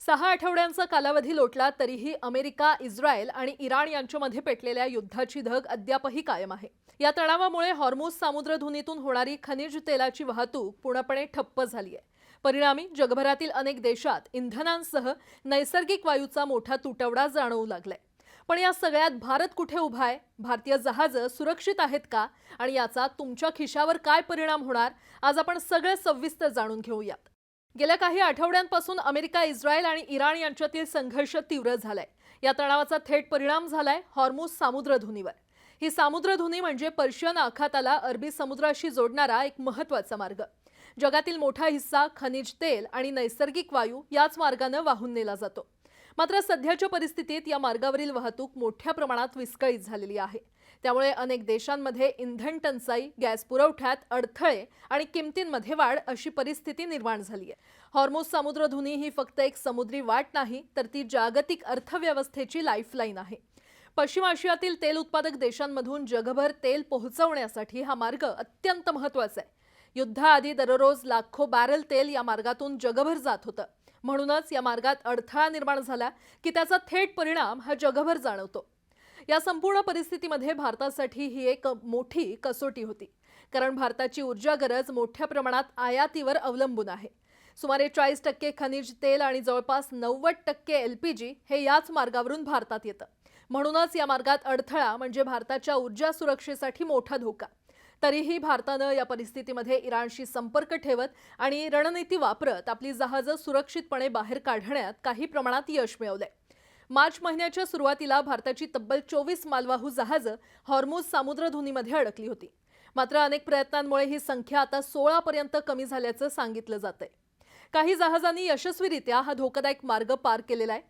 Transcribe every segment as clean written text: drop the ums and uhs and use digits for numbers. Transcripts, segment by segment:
6 आठवड्यांचा कालावधी लोटला तरीही अमेरिका, इस्रायल आणि इराण यांच्यामध्ये पेटलेल्या युद्धाची धग अद्यापही कायम आहे। या तणावामुळे हॉर्मुझ सामुद्रधुनीतून होणारी खनिज तेलाची वाहतूक पूर्णपणे ठप्प झाली आहे। परिणामी जगभरातील अनेक देशात इंधनांसह नैसर्गिक वायूचा मोठा तुटवडा जाणवू लागलाय। पण या सगळ्यात भारत कुठे उभा आहे? भारतीय जहाजं सुरक्षित आहेत का? आणि याचा तुमच्या खिशावर काय परिणाम होणार? आज आपण सगळे सविस्तर जाणून घेऊयात। गेल्या काही आठवड्यांपासून अमेरिका, इस्रायल आणि इराण यांच्यातील संघर्ष तीव्र झालाय। या तणावाचा थेट परिणाम झालाय हॉर्मुझ सामुद्रधुनीवर। ही सामुद्रधुनी म्हणजे पर्शियन आखाताला अरबी समुद्राशी जोडणारा एक महत्त्वाचा मार्ग। जगातील मोठा हिस्सा खनिज तेल आणि नैसर्गिक वायू याच मार्गाने वाहून नेला जातो। मात्र सध्याच्या परिस्थितीत या मार्गावरील वाहतूक मोठ्या प्रमाणात विस्कळीत झालेली आहे। त्यामुळे अनेक देशांमध्ये इंधन टंचाई, गॅस पुरवठ्यात अडथळे आणि किमतींमध्ये वाढ अशी परिस्थिती निर्माण झाली आहे। हॉर्मुझ सामुद्रधुनी ही फक्त एक समुद्री वाट नाही, तर ती जागतिक अर्थव्यवस्थेची लाईफलाईन आहे। पश्चिम आशियातील तेल उत्पादक देशांमधून जगभर तेल पोहोचवण्यासाठी हा मार्ग अत्यंत महत्त्वाचा आहे। युद्धाआधी दररोज लाखो बॅरल तेल या मार्गातून जगभर जात होतं। म्हणूनच या मार्गात अडथळा निर्माण झाला की त्याचा थेट परिणाम हा जगभर जाणवतो। या संपूर्ण परिस्थितीमध्ये भारतासाठी ही एक मोठी कसोटी होती, कारण भारताची ऊर्जा गरज मोठ्या प्रमाणात आयातीवर अवलंबून आहे। सुमारे 40% खनिज तेल आणि जवळपास 90% एलपीजी हे याच मार्गावरून भारतात येतं। म्हणूनच या मार्गात अडथळा म्हणजे भारताच्या ऊर्जा सुरक्षेसाठी मोठा धोका। तरीही भारतानं या परिस्थितीमध्ये इराणशी संपर्क ठेवत आणि रणनीती वापरत आपली जहाजं सुरक्षितपणे बाहेर काढण्यात काही प्रमाणात यश मिळवलंय। मार्च महिन्याच्या सुरुवातीला भारताची तब्बल 24 मालवाहू जहाजं हॉर्मुझ सामुद्रधुनीमध्ये अडकली होती। मात्र अनेक प्रयत्नांमुळे ही संख्या आता 16 पर्यंत कमी झाल्याचं सांगितलं जातंय। काही जहाजांनी यशस्वीरित्या हा धोकादायक मार्ग पार केलेला आहे।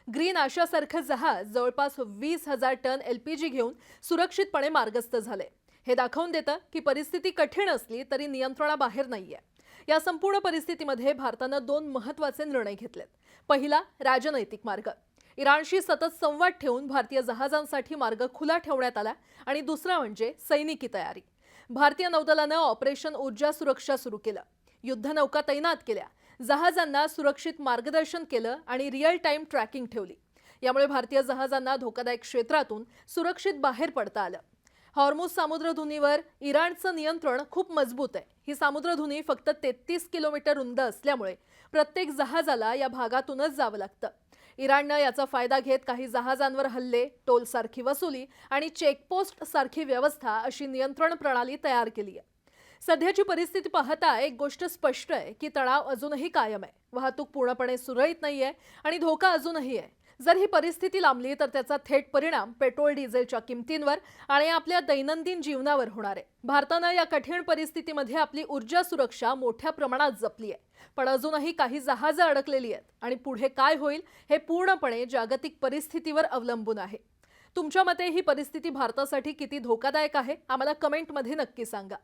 ग्रीन आशासारखं जहाज जवळपास 20,000 टन एलपीजी घेऊन सुरक्षितपणे मार्गस्थ झाले। हे दाखवून देतं की परिस्थिती कठीण असली तरी नियंत्रणाबाहेर नाहीये। या संपूर्ण परिस्थितीमध्ये भारतानं 2 महत्त्वाचे निर्णय घेतलेत। पहिला, राजनैतिक मार्ग। इराणशी सतत संवाद ठेवून भारतीय जहाजांसाठी मार्ग खुला ठेवण्यात आला आणि दुसरा म्हणजे सैनिकी तयारी। भारतीय नौदलानं ऑपरेशन ऊर्जा सुरक्षा सुरू केलं, युद्धनौका तैनात केल्या, जहाजांना सुरक्षित मार्गदर्शन केलं आणि रिअल टाइम ट्रॅकिंग ठेवली। यामुळे भारतीय जहाजांना धोकादायक क्षेत्रातून सुरक्षित बाहेर पडता आलं। हॉर्मुझ सामुद्रधुनीवर इराणचं नियंत्रण खूप मजबूत आहे। ही सामुद्रधुनी फक्त 33 किलोमीटर रुंद असल्यामुळे प्रत्येक जहाजाला या भागातूनच जावं लागतं। इराणनं याचा फायदा घेत काही जहाजांवर हल्ले, टोलसारखी वसुली आणि चेकपोस्ट सारखी व्यवस्था अशी नियंत्रण प्रणाली तयार केली आहे। सध्याची परिस्थिती पाहता एक गोष्ट स्पष्ट आहे की तणाव अजूनही कायम आहे। वाहतूक पूर्णपणे सुरळीत नाहीये आणि धोका अजूनही आहे। जर ही परिस्थिती लांबली तर त्याचा थेट परिणाम पेट्रोल डिझेलच्या किमतींवर आणि आपल्या दैनंदिन जीवनावर होणार आहे। भारतानं या कठीण परिस्थितीमध्ये आपली ऊर्जा सुरक्षा मोठ्या प्रमाणात जपली आहे, पण अजूनही काही जहाजं अडकलेली आहेत आणि पुढे काय होईल हे पूर्णपणे जागतिक परिस्थितीवर अवलंबून आहे। तुमच्या मते ही परिस्थिती भारतासाठी किती धोकादायक आहे? आम्हाला कमेंटमध्ये नक्की सांगा।